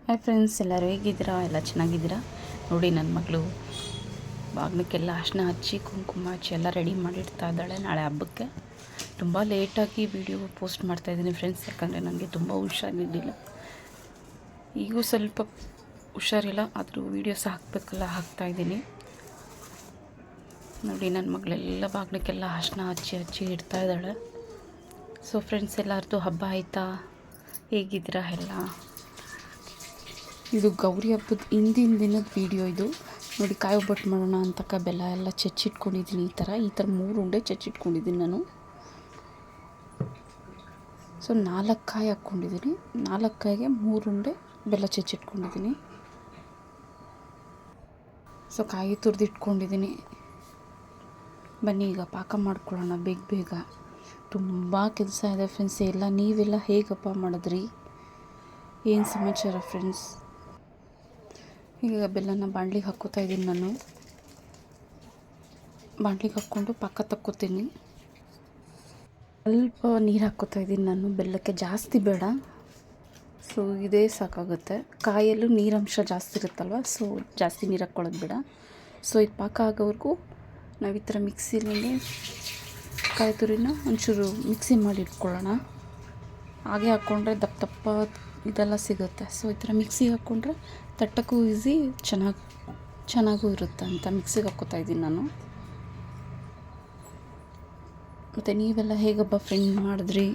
Hi friends, ಎಲ್ಲರೂ ಹೇಗಿದ್ದೀರಾ? ಎಲ್ಲ ಚೆನ್ನಾಗಿದ್ದೀರಾ? ನೋಡಿ, ನನ್ನ ಮಗಳು ಬಾಗಿಲಕ್ಕೆಲ್ಲ ಅರ್ಶಿನ ಹಚ್ಚಿ ಕುಂಕುಮ ಹಚ್ಚಿ ಎಲ್ಲ ರೆಡಿ ಮಾಡಿಡ್ತಾ ಇದ್ದಾಳೆ ನಾಳೆ ಹಬ್ಬಕ್ಕೆ. ತುಂಬ ಲೇಟಾಗಿ ವಿಡಿಯೋ ಪೋಸ್ಟ್ ಮಾಡ್ತಾಯಿದ್ದೀನಿ ಫ್ರೆಂಡ್ಸ್, ಯಾಕಂದರೆ ನನಗೆ ತುಂಬ ಹುಷಾರಿರಲಿಲ್ಲ. ಈಗೂ ಸ್ವಲ್ಪ ಹುಷಾರಿಲ್ಲ, ಆದರೂ ವೀಡಿಯೋಸ್ ಹಾಕಬೇಕಲ್ಲ ಹಾಕ್ತಾಯಿದ್ದೀನಿ. ನೋಡಿ, ನನ್ನ ಮಗಳೆಲ್ಲ ಬಾಗಿಲಕ್ಕೆಲ್ಲ ಅರ್ಶಿನ ಹಚ್ಚಿ ಇಡ್ತಾ ಇದ್ದಾಳೆ. ಸೊ ಫ್ರೆಂಡ್ಸ್, ಎಲ್ಲರದ್ದು ಹಬ್ಬ ಆಯಿತಾ? ಹೇಗಿದ್ದೀರಾ ಎಲ್ಲ? ಇದು ಗೌರಿ ಹಬ್ಬದ ಹಿಂದಿನ ದಿನದ ವೀಡಿಯೋ ಇದು. ನೋಡಿ, ಕಾಯಿ ಒಬ್ಬಟ್ಟು ಮಾಡೋಣ ಅಂತಕ್ಕ ಬೆಲ್ಲ ಎಲ್ಲ ಚಚ್ಚಿಟ್ಕೊಂಡಿದ್ದೀನಿ. ಈ ಥರ 3 ಉಂಡೆ ಚಚ್ಚಿಟ್ಕೊಂಡಿದ್ದೀನಿ ನಾನು. ಸೊ 4 ಕಾಯಿ ಹಾಕ್ಕೊಂಡಿದ್ದೀನಿ. 4 ಕಾಯಿಗೆ 3 ಉಂಡೆ ಬೆಲ್ಲ ಚಚ್ಚಿಟ್ಕೊಂಡಿದ್ದೀನಿ. ಸೊ ಕಾಯಿ ತುರಿದಿಟ್ಕೊಂಡಿದ್ದೀನಿ. ಬನ್ನಿ ಈಗ ಪಾಕ ಮಾಡ್ಕೊಳ್ಳೋಣ ಬೇಗ. ತುಂಬ ಕೆಲಸ ಇದೆ ಫ್ರೆಂಡ್ಸ್. ನೀವೆಲ್ಲ ಹೇಗಪ್ಪ ಮಾಡಿದ್ರಿ? ಏನು ಸಮಾಚಾರ ಫ್ರೆಂಡ್ಸ್? ಈಗ ಬೆಲ್ಲನ ಬಾಣಲಿಗೆ ಹಾಕ್ಕೋತಾ ಇದ್ದೀನಿ ನಾನು. ಬಾಣಲಿಗೆ ಹಾಕ್ಕೊಂಡು ಪಾಕ ತಕ್ಕೋತೀನಿ. ಸ್ವಲ್ಪ ನೀರು ಹಾಕ್ಕೋತಾ ಇದ್ದೀನಿ ನಾನು. ಬೆಲ್ಲಕ್ಕೆ ಜಾಸ್ತಿ ಬೇಡ, ಸೊ ಇದೇ ಸಾಕಾಗುತ್ತೆ. ಕಾಯಲ್ಲೂ ನೀರಂಶ ಜಾಸ್ತಿ ಇರುತ್ತಲ್ವ, ಸೊ ಜಾಸ್ತಿ ನೀರು ಹಾಕ್ಕೊಳ್ಳೋದು ಬೇಡ. ಸೊ ಇದು ಪಾಕ ಆಗೋವರೆಗೂ ನಾವು ಈ ಥರ ಮಿಕ್ಸಿಲಿ ಕಾಯಿ ತುರಿನ ಒಂಚೂರು ಮಿಕ್ಸಿ ಮಾಡಿ ಇಟ್ಕೊಳ್ಳೋಣ. ಹಾಗೆ ಹಾಕ್ಕೊಂಡ್ರೆ ದಪ್ಪ ಇದೆಲ್ಲ ಸಿಗುತ್ತೆ. ಸೊ ಈ ಥರ ಮಿಕ್ಸಿಗೆ ಹಾಕ್ಕೊಂಡ್ರೆ ತಟ್ಟಕ್ಕೂ ಈಸಿ, ಚೆನ್ನಾಗೂ ಇರುತ್ತೆ ಅಂತ ಮಿಕ್ಸಿಗೆ ಹಾಕ್ಕೋತಾ ಇದ್ದೀನಿ ನಾನು. ಮತ್ತು ನೀವೆಲ್ಲ ಹೇಗಬ್ಬ ಫ್ರೆಂಡ್ ಮಾಡಿದ್ರಿ?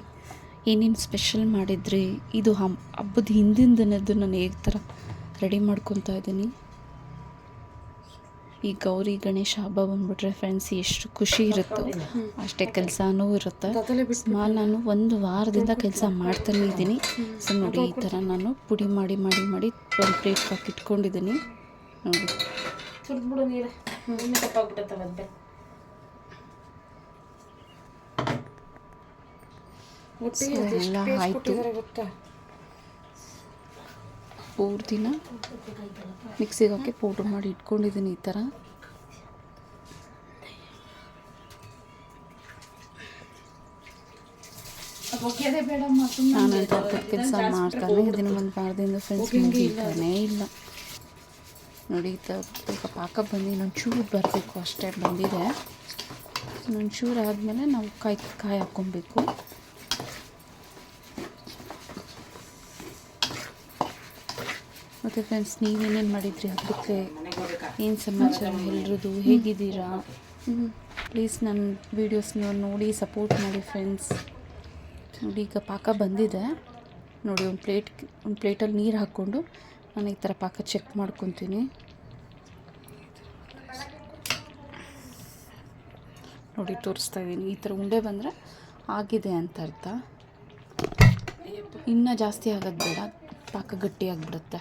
ಏನೇನು ಸ್ಪೆಷಲ್ ಮಾಡಿದ್ರಿ? ಇದು ಹಬ್ಬದ ಹಿಂದಿನ ದಿನದ್ದು ನಾನು ಹೇಗೆ ಥರ ರೆಡಿ ಮಾಡ್ಕೊತಾ ಇದ್ದೀನಿ. ಈ ಗೌರಿ ಗಣೇಶ ಹಬ್ಬ ಬಂದುಬಿಟ್ರೆ ಫ್ರೆಂಡ್ಸ್ ಎಷ್ಟು ಖುಷಿ ಇರುತ್ತೋ ಅಷ್ಟೇ ಕೆಲಸನೂ ಇರುತ್ತೆ. ಸುಮಾರು ನಾನು 1 ವಾರದಿಂದ ಕೆಲಸ ಮಾಡ್ತಾನೇ ಇದ್ದೀನಿ. ಸೊ ನೋಡಿ, ಈ ಥರ ನಾನು ಪುಡಿ ಮಾಡಿ ಒಂದು ಪ್ಲೇಟ್ ಹಾಕಿ ಇಟ್ಕೊಂಡಿದ್ದೀನಿ. ನೋಡಿ, ಎಲ್ಲ ಆಯಿತು. ಪೂರ್ತಿನ ಮಿಕ್ಸಿಗೆ ಹಾಕಿ ಪೌಡ್ರ್ ಮಾಡಿ ಇಟ್ಕೊಂಡಿದ್ದೀನಿ ಈ ಥರ. ನಾನು ಕೆಲಸ ಮಾಡ್ತಾನೆ ಇದನ್ನು 1 ವಾರದಿಂದ ಫ್ರೆಂಡ್ಸ್, ಮುಗಿತಾನೇ ಇಲ್ಲ. ನೋಡಿ, ಈ ಥರ ಸ್ವಲ್ಪ ಪಾಕ ಬಂದು ಇನ್ನೊಂಚೂರು ಬರಬೇಕು ಅಷ್ಟೇ, ಬಂದಿದೆ. ಇನ್ನೊಂಚೂರು ಆದಮೇಲೆ ನಾವು ಕಾಯಿ ಹಾಕ್ಕೊಬೇಕು. ಮತ್ತು ಫ್ರೆಂಡ್ಸ್, ನೀವೇನೇನು ಮಾಡಿದ್ರಿ ಹಬ್ಬಕ್ಕೆ? ಏನು ಸಮಾಚಾರ ಎಲ್ರದ್ದು? ಹೇಗಿದ್ದೀರಾ? ಪ್ಲೀಸ್ ನನ್ನ ವೀಡಿಯೋಸ್ನ ನೋಡಿ ಸಪೋರ್ಟ್ ಮಾಡಿ ಫ್ರೆಂಡ್ಸ್. ನೋಡಿ, ಈಗ ಪಾಕ ಬಂದಿದೆ. ನೋಡಿ, ಒಂದು ಪ್ಲೇಟಲ್ಲಿ ನೀರು ಹಾಕ್ಕೊಂಡು ನಾನು ಈ ಥರ ಪಾಕ ಚೆಕ್ ಮಾಡ್ಕೊತೀನಿ. ನೋಡಿ, ತೋರಿಸ್ತಾ ಇದ್ದೀನಿ. ಈ ಥರ ಉಂಡೆ ಬಂದರೆ ಆಗಿದೆ ಅಂತ ಅರ್ಥ. ಇನ್ನೂ ಜಾಸ್ತಿ ಆಗೋದು ಬೇಡ, ಪಾಕ ಗಟ್ಟಿಯಾಗಿಬಿಡುತ್ತೆ.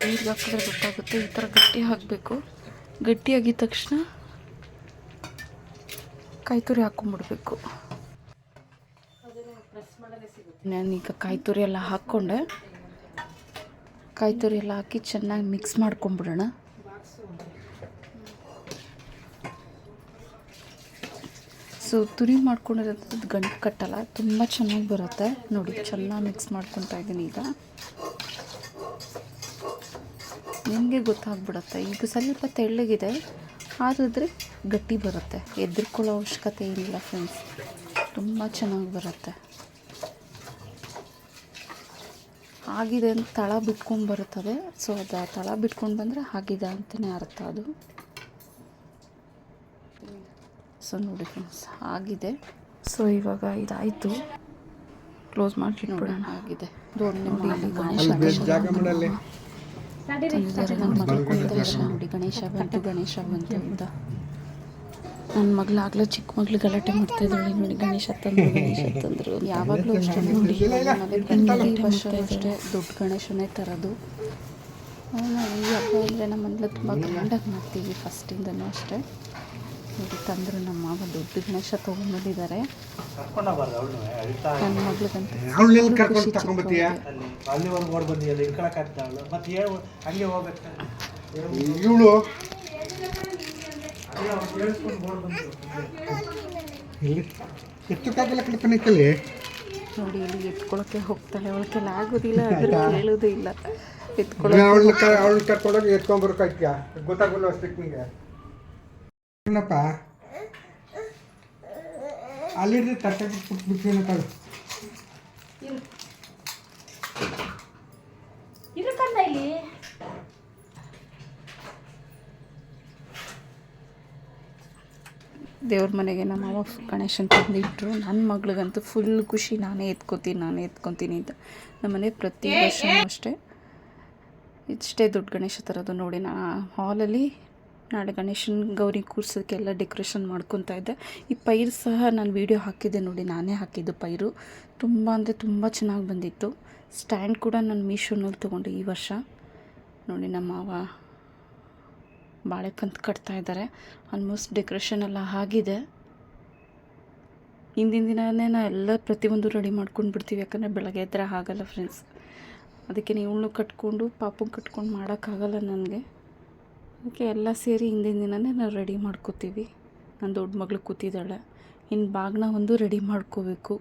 ನೀರು ಹಾಕಿದ್ರೆ ಗೊತ್ತಾಗುತ್ತೆ. ಈ ಥರ ಗಟ್ಟಿ ಹಾಕಬೇಕು. ಗಟ್ಟಿಯಾಗಿದ್ದ ತಕ್ಷಣ ಕಾಯಿ ತುರಿ ಹಾಕ್ಕೊಂಬಿಡ್ಬೇಕು. ನಾನೀಗ ಕಾಯಿ ತುರಿ ಎಲ್ಲ ಹಾಕ್ಕೊಂಡೆ. ಕಾಯಿ ತುರಿ ಎಲ್ಲ ಹಾಕಿ ಚೆನ್ನಾಗಿ ಮಿಕ್ಸ್ ಮಾಡ್ಕೊಂಬಿಡೋಣ. ಸೊ ತುರಿ ಮಾಡ್ಕೊಂಡಿರೋದು ಗಂಟು ಕಟ್ಟಲ್ಲ, ತುಂಬ ಚೆನ್ನಾಗಿ ಬರುತ್ತೆ. ನೋಡಿ, ಚೆನ್ನಾಗಿ ಮಿಕ್ಸ್ ಮಾಡ್ಕೊತಾ ಇದ್ದೀನಿ. ಈಗ ನಿಮಗೆ ಗೊತ್ತಾಗ್ಬಿಡುತ್ತೆ. ಈಗ ಸ್ವಲ್ಪ ತೆಳ್ಳಗಿದೆ, ಆದ್ರೆ ಗಟ್ಟಿ ಬರುತ್ತೆ. ಎದ್ರುಕೊಳ್ಳೋ ಅವಶ್ಯಕತೆ ಏನಿಲ್ಲ ಫ್ರೆಂಡ್ಸ್, ತುಂಬ ಚೆನ್ನಾಗಿ ಬರುತ್ತೆ. ಆಗಿದೆ ಅಂತ ತಳ ಬಿಟ್ಕೊಂಡು ಬರುತ್ತದೆ. ಸೊ ಅದು ತಳ ಬಿಟ್ಕೊಂಡು ಬಂದರೆ ಆಗಿದೆ ಅಂತಲೇ ಅರ್ಥ ಅದು. ಸೊ ನೋಡಿ ಫ್ರೆಂಡ್ಸ್, ಆಗಿದೆ. ಸೊ ಇವಾಗ ಇದಾಯಿತು, ಕ್ಲೋಸ್ ಮಾಡಿ ನೋಡೋಣ. ಆಗಿದೆ. ನೋಡಿ, ಗಣೇಶ ನೋಡಿ, ಗಣೇಶ ಬಂತು ಅಂತ ನನ್ನ ಮಗಳಾಗಲೂ ಚಿಕ್ಕ ಮಗಳು ಗಲಾಟೆ ಮಾಡ್ತಾಯಿದ್ದಾಳೆ. ನೋಡಿ, ಗಣೇಶ ತಂದರು. ಯಾವಾಗಲೂ ಅಷ್ಟೇ ನೋಡಿ, ಈ ವರ್ಷ ಅಷ್ಟೇ ದೊಡ್ಡ ಗಣೇಶನೇ ತರೋದು. ನಾವು ಈ ಹಬ್ಬ ಅಂದರೆ ನಮ್ಮ ಮನೇಲಿ ತುಂಬ ಗ್ರ್ಯಾಂಡಾಗಿ ಮಾಡ್ತೀವಿ, ಫಸ್ಟಿಂದನೂ ಅಷ್ಟೇ. ನೋಡಿ, ತಂದರು ನಮ್ಮ ಮಾವ ದೊಡ್ಡ ಗಣೇಶ ತೊಗೊಂಡ್ಬಂದಿದ್ದಾರೆ. ನನ್ನ ಮಗಳಿಗಂತೂ ಇಲ್ಲಿ ಎತ್ತಕ್ಕಾಗಲ್ಲ ಕಡೆ ಪನಿಕಲ್ಲಿ ನೋಡಿ ಇಲ್ಲಿ ಎತ್ಕೊಳ್ಳೋಕ್ಕೆ ಹೋಗ್ತಾಳೆ, ಅವಳ ಕೆಲ ಆಗೋದಿಲ್ಲ, ಅದ್ರ ಕೇಳೋದು ಇಲ್ಲ. ಅವಳು ಕರ್ಕೊಂಡೋಗಿ ಎತ್ಕೊಂಡ್ಬರ್ಕಾಯ್ತೀಯ, ಗೊತ್ತಾಗಲ್ಲ ಅಷ್ಟಕ್ಕೆ ನಿಮಗೆ ಏನಪ್ಪ ಅಲ್ಲಿಡ್ರಿ ತರಕಾರಿ ಬಿಟ್ಟು ಕಾಳು ಇಲ್ಲಿ ದೇವ್ರ ಮನೆಗೆ ನಮ್ಮ ಅವ್ವ ಗಣೇಶನ್ ತಂದಿಟ್ರು. ನನ್ನ ಮಗಳಿಗಂತೂ ಫುಲ್ ಖುಷಿ, ನಾನೇ ಎತ್ಕೊತೀನಿ ಅಂತ. ನಮ್ಮನೆ ಪ್ರತಿ ವರ್ಷವೂ ಅಷ್ಟೇ ಇಷ್ಟೇ ದೊಡ್ಡ ಗಣೇಶ ತರೋದು. ನೋಡಿ ನಾ ಹಾಲಲ್ಲಿ ನಾಳೆ ಗಣೇಶನ ಗೌರಿ ಕೂರ್ಸೋಕ್ಕೆಲ್ಲ ಡೆಕೋರೇಷನ್ ಮಾಡ್ಕೊತಾ ಇದ್ದೆ. ಈ ಪೈರು ಸಹ ನಾನು ವೀಡಿಯೋ ಹಾಕಿದ್ದೆ ನೋಡಿ, ನಾನೇ ಹಾಕಿದ್ದು ಪೈರು. ತುಂಬ ಅಂದರೆ ತುಂಬ ಚೆನ್ನಾಗಿ ಬಂದಿತ್ತು. ಸ್ಟ್ಯಾಂಡ್ ಕೂಡ ನಾನು ಮೀಶೋನಲ್ಲಿ ತೊಗೊಂಡೆ ಈ ವರ್ಷ. ನೋಡಿ ನಮ್ಮ ಮಾವ ಬಾಳೆಕಂತು ಕಟ್ತಾ ಇದ್ದಾರೆ. ಆಲ್ಮೋಸ್ಟ್ ಡೆಕೋರೇಷನ್ ಎಲ್ಲ ಆಗಿದೆ. ಹಿಂದಿನ ದಿನವೇ ನಾ ಎಲ್ಲ ಪ್ರತಿಯೊಂದು ರೆಡಿ ಮಾಡ್ಕೊಂಡು ಬಿಡ್ತೀವಿ, ಯಾಕಂದರೆ ಬೆಳಗ್ಗೆ ಎದ್ರೆ ಆಗಲ್ಲ ಫ್ರೆಂಡ್ಸ್. ಅದಕ್ಕೆ ಇವಳು ಕಟ್ಕೊಂಡು ಪಾಪಂಗೆ ಕಟ್ಕೊಂಡು ಮಾಡೋಕ್ಕಾಗಲ್ಲ ನನಗೆ. ಅದಕ್ಕೆ ಎಲ್ಲ ಸೇರಿ ಹಿಂದಿನ ದಿನವೇ ನಾವು ರೆಡಿ ಮಾಡ್ಕೋತೀವಿ. ನನ್ನ ದೊಡ್ಡ ಮಗಳು ಕೂತಿದ್ದಾಳೆ. ಇನ್ನು ಬಾಗಿನ ಒಂದು ರೆಡಿ ಮಾಡ್ಕೋಬೇಕು.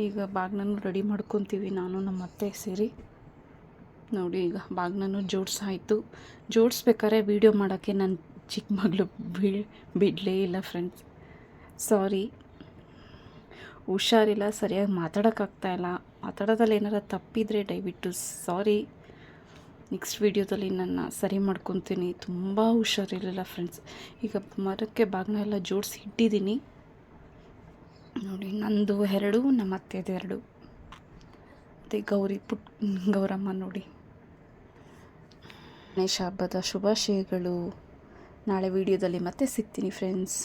ಈಗ ಬಾಗಿನೂ ರೆಡಿ ಮಾಡ್ಕೊತೀವಿ ನಾನು ನಮ್ಮ ಅತ್ತೆ ಸೇರಿ. ನೋಡಿ ಈಗ ಬಾಗಿನೂ ಜೋಡಿಸಾಯಿತು. ಜೋಡಿಸ್ಬೇಕಾದ್ರೆ ವೀಡಿಯೋ ಮಾಡೋಕ್ಕೆ ನನ್ನ ಚಿಕ್ಕ ಮಗಳು ಬಿಡಲೇ ಇಲ್ಲ ಫ್ರೆಂಡ್ಸ್. ಸಾರಿ, ಹುಷಾರಿಲ್ಲ, ಸರಿಯಾಗಿ ಮಾತಾಡೋಕ್ಕಾಗ್ತಾಯಿಲ್ಲ. ಮಾತಾಡೋದ್ರಲ್ಲಿ ಏನಾರ ತಪ್ಪಿದರೆ ದಯವಿಟ್ಟು ಸಾರಿ. ನೆಕ್ಸ್ಟ್ ವೀಡಿಯೋದಲ್ಲಿ ನನ್ನ ಸರಿ ಮಾಡ್ಕೊತೀನಿ. ತುಂಬ ಹುಷಾರಿರಲಿಲ್ಲ ಫ್ರೆಂಡ್ಸ್. ಈಗ ಮರಕ್ಕೆ ಬಾಗಿನ ಎಲ್ಲ ಜೋಡಿಸಿ ಇಟ್ಟಿದ್ದೀನಿ. ನೋಡಿ ನಂದು 2, ನಮ್ಮ ಅತ್ತೆದು 2. ಮತ್ತು ಗೌರಮ್ಮ ನೋಡಿ. ಗಣೇಶ ಹಬ್ಬದ ಶುಭಾಶಯಗಳು. ನಾಳೆ ವೀಡಿಯೋದಲ್ಲಿ ಮತ್ತೆ ಸಿಗ್ತೀನಿ ಫ್ರೆಂಡ್ಸ್.